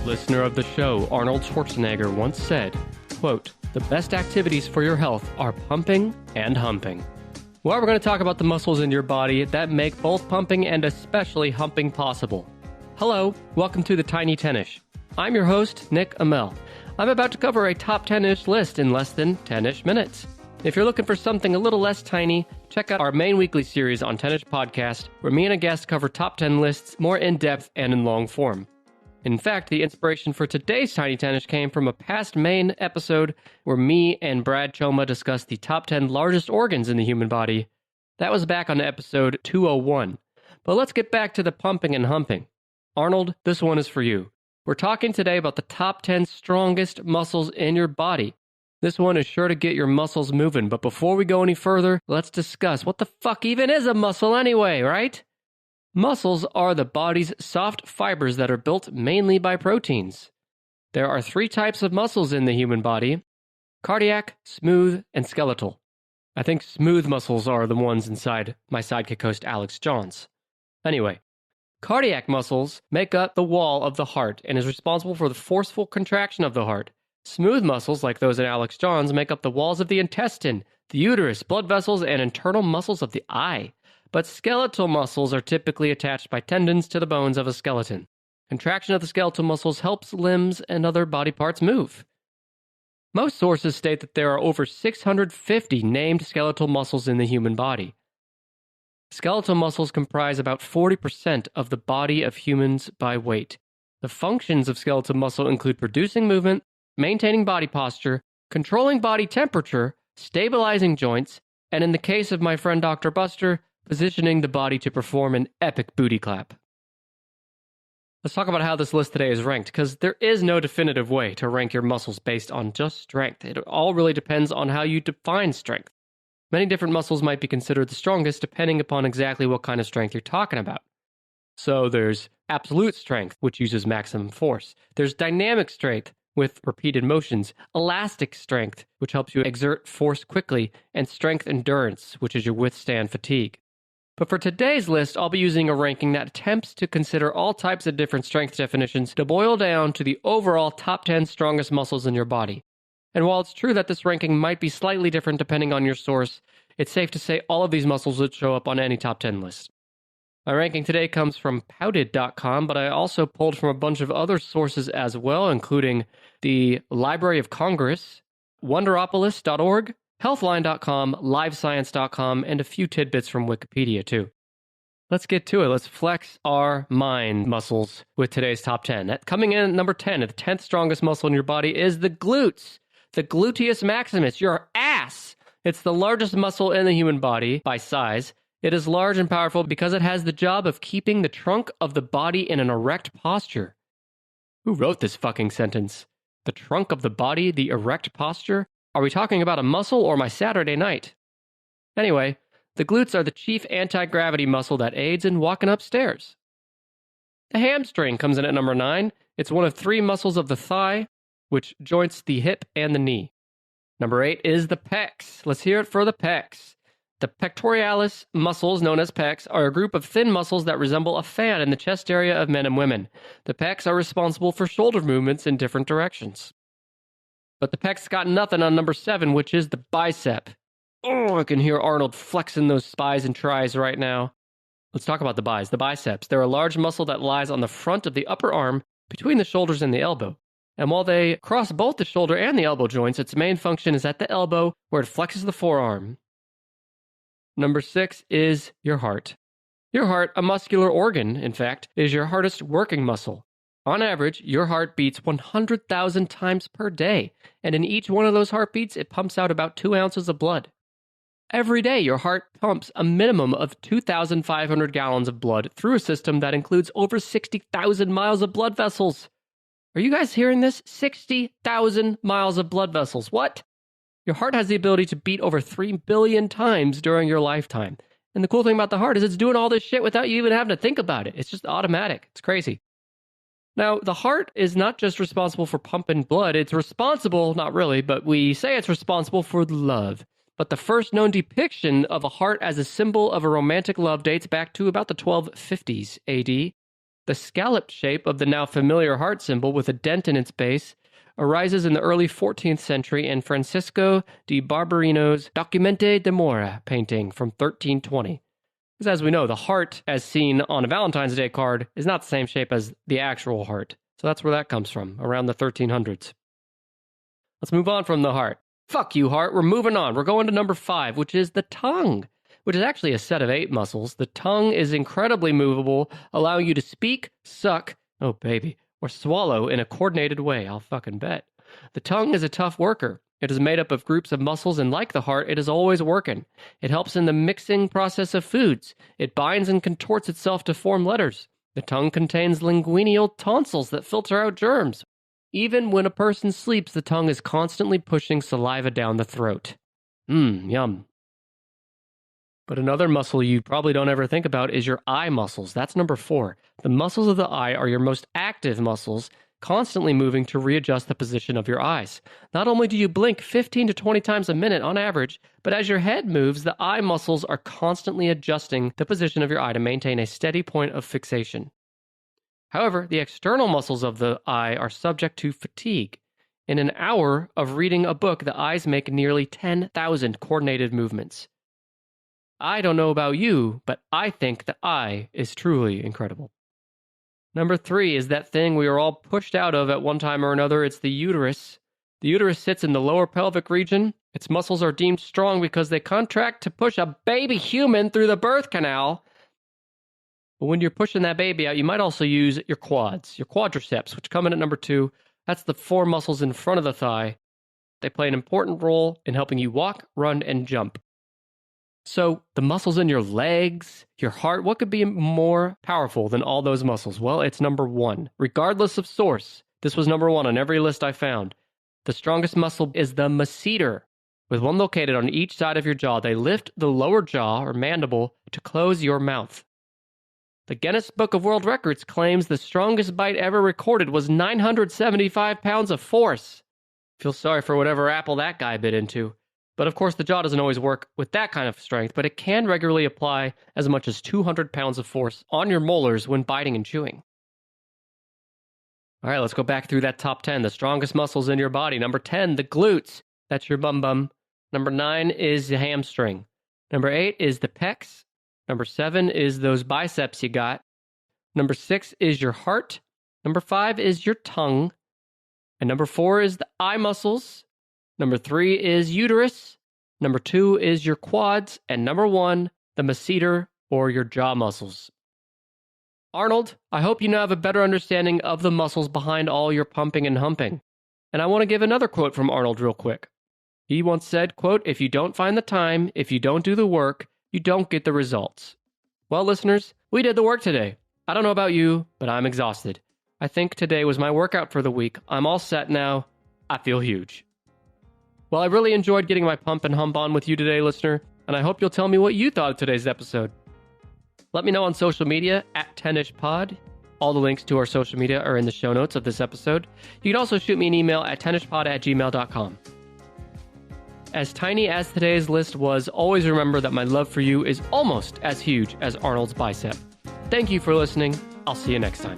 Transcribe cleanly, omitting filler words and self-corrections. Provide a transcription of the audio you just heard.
Listener of the show, Arnold Schwarzenegger, once said, quote, "The best activities for your health are pumping and humping." Well, we're going to talk about the muscles in your body that make both pumping and especially humping possible. Hello, welcome to the Tiny 10ish. I'm your host, Nick Emel. I'm about to cover a top 10-ish list in less than 10-ish minutes. If you're looking for something a little less tiny, check out our main weekly series on 10ish Podcast, where me and a guest cover top 10 lists more in depth and in long form. In fact, the inspiration for today's Tiny 10ish came from a past main episode where me and Brad Choma discussed the top 10 largest organs in the human body. That was back on episode 201. But let's get back to the pumping and humping. Arnold, this one is for you. We're talking today about the top 10 strongest muscles in your body. This one is sure to get your muscles moving, but before we go any further, let's discuss what the fuck even is a muscle anyway, right? Muscles are the body's soft fibers that are built mainly by proteins. There are 3 types of muscles in the human body: cardiac, smooth, and skeletal. I think smooth muscles are the ones inside my sidekick host Alex Johns. Anyway, cardiac muscles make up the wall of the heart and is responsible for the forceful contraction of the heart. Smooth muscles, like those in Alex Johns, make up the walls of the intestine, the uterus, blood vessels, and internal muscles of the eye. But skeletal muscles are typically attached by tendons to the bones of a skeleton. Contraction of the skeletal muscles helps limbs and other body parts move. Most sources state that there are over 650 named skeletal muscles in the human body. Skeletal muscles comprise about 40% of the body of humans by weight. The functions of skeletal muscle include producing movement, maintaining body posture, controlling body temperature, stabilizing joints, and in the case of my friend Dr. Buster, positioning the body to perform an epic booty clap. Let's talk about how this list today is ranked, because there is no definitive way to rank your muscles based on just strength. It all really depends on how you define strength. Many different muscles might be considered the strongest depending upon exactly what kind of strength you're talking about. So there's absolute strength, which uses maximum force. There's dynamic strength, with repeated motions, elastic strength, which helps you exert force quickly, and strength endurance, which is you withstand fatigue. But for today's list, I'll be using a ranking that attempts to consider all types of different strength definitions to boil down to the overall top 10 strongest muscles in your body. And while it's true that this ranking might be slightly different depending on your source, it's safe to say all of these muscles would show up on any top 10 list. My ranking today comes from pouted.com, but I also pulled from a bunch of other sources as well, including the Library of Congress, Wonderopolis.org, Healthline.com, LiveScience.com, and a few tidbits from Wikipedia, too. Let's get to it. Let's flex our mind muscles with today's top 10. Coming in at number 10, the 10th strongest muscle in your body is the glutes. The gluteus maximus, your ass. It's the largest muscle in the human body by size. It is large and powerful because it has the job of keeping the trunk of the body in an erect posture. Who wrote this fucking sentence? The trunk of the body, the erect posture? Are we talking about a muscle or my Saturday night? Anyway, the glutes are the chief anti-gravity muscle that aids in walking upstairs. The hamstring comes in at number 9. It's one of 3 muscles of the thigh, which joints the hip and the knee. Number 8 is the pecs. Let's hear it for the pecs. The pectoralis muscles, known as pecs, are a group of thin muscles that resemble a fan in the chest area of men and women. The pecs are responsible for shoulder movements in different directions. But the pecs got nothing on number 7, which is the bicep. Oh, I can hear Arnold flexing those bis and tris right now. Let's talk about the bis, the biceps. They're a large muscle that lies on the front of the upper arm between the shoulders and the elbow. And while they cross both the shoulder and the elbow joints, its main function is at the elbow where it flexes the forearm. Number 6 is your heart. Your heart, a muscular organ, in fact, is your hardest working muscle. On average, your heart beats 100,000 times per day, and in each one of those heartbeats, it pumps out about 2 ounces of blood. Every day, your heart pumps a minimum of 2,500 gallons of blood through a system that includes over 60,000 miles of blood vessels. Are you guys hearing this? 60,000 miles of blood vessels. What? Your heart has the ability to beat over 3 billion times during your lifetime. And the cool thing about the heart is it's doing all this shit without you even having to think about it. It's just automatic. It's crazy. Now, the heart is not just responsible for pumping blood. It's responsible, not really, but we say it's responsible for love. But the first known depiction of a heart as a symbol of a romantic love dates back to about the 1250s AD. The scalloped shape of the now familiar heart symbol with a dent in its base arises in the early 14th century in Francisco de Barberino's Documente de Mora painting from 1320. Because as we know, the heart, as seen on a Valentine's Day card, is not the same shape as the actual heart. So that's where that comes from, around the 1300s. Let's move on from the heart. Fuck you, heart. We're moving on. We're going to number 5, which is the tongue, which is actually a set of 8 muscles. The tongue is incredibly movable, allowing you to speak, suck, oh baby, or swallow in a coordinated way, I'll fucking bet. The tongue is a tough worker. It is made up of groups of muscles, and like the heart, it is always working. It helps in the mixing process of foods. It binds and contorts itself to form letters. The tongue contains linguinal tonsils that filter out germs. Even when a person sleeps, the tongue is constantly pushing saliva down the throat. Yum. But another muscle you probably don't ever think about is your eye muscles. That's number 4. The muscles of the eye are your most active muscles, constantly moving to readjust the position of your eyes. Not only do you blink 15 to 20 times a minute on average, but as your head moves, the eye muscles are constantly adjusting the position of your eye to maintain a steady point of fixation. However, the external muscles of the eye are subject to fatigue. In an hour of reading a book, the eyes make nearly 10,000 coordinated movements. I don't know about you, but I think the eye is truly incredible. Number 3 is that thing we are all pushed out of at one time or another. It's the uterus. The uterus sits in the lower pelvic region. Its muscles are deemed strong because they contract to push a baby human through the birth canal. But when you're pushing that baby out, you might also use your quads, your quadriceps, which come in at number 2. That's the 4 muscles in front of the thigh. They play an important role in helping you walk, run, and jump. So, the muscles in your legs, your heart, what could be more powerful than all those muscles? Well, it's number 1. Regardless of source, this was number 1 on every list I found. The strongest muscle is the masseter. With one located on each side of your jaw, they lift the lower jaw, or mandible, to close your mouth. The Guinness Book of World Records claims the strongest bite ever recorded was 975 pounds of force. Feel sorry for whatever apple that guy bit into. But of course, the jaw doesn't always work with that kind of strength, but it can regularly apply as much as 200 pounds of force on your molars when biting and chewing. All right, let's go back through that top 10. The strongest muscles in your body. Number 10, the glutes. That's your bum. Number 9 is the hamstring. Number 8 is the pecs. Number 7 is those biceps you got. Number 6 is your heart. Number 5 is your tongue. And number 4 is the eye muscles. Number 3 is uterus. Number 2 is your quads. And number 1, the masseter, or your jaw muscles. Arnold, I hope you now have a better understanding of the muscles behind all your pumping and humping. And I want to give another quote from Arnold real quick. He once said, quote, "If you don't find the time, if you don't do the work, you don't get the results." Well, listeners, we did the work today. I don't know about you, but I'm exhausted. I think today was my workout for the week. I'm all set now. I feel huge. Well, I really enjoyed getting my pump and hump on with you today, listener, and I hope you'll tell me what you thought of today's episode. Let me know on social media at 10ishpod. All the links to our social media are in the show notes of this episode. You can also shoot me an email at 10ishpod@gmail.com. As tiny as today's list was, always remember that my love for you is almost as huge as Arnold's bicep. Thank you for listening. I'll see you next time.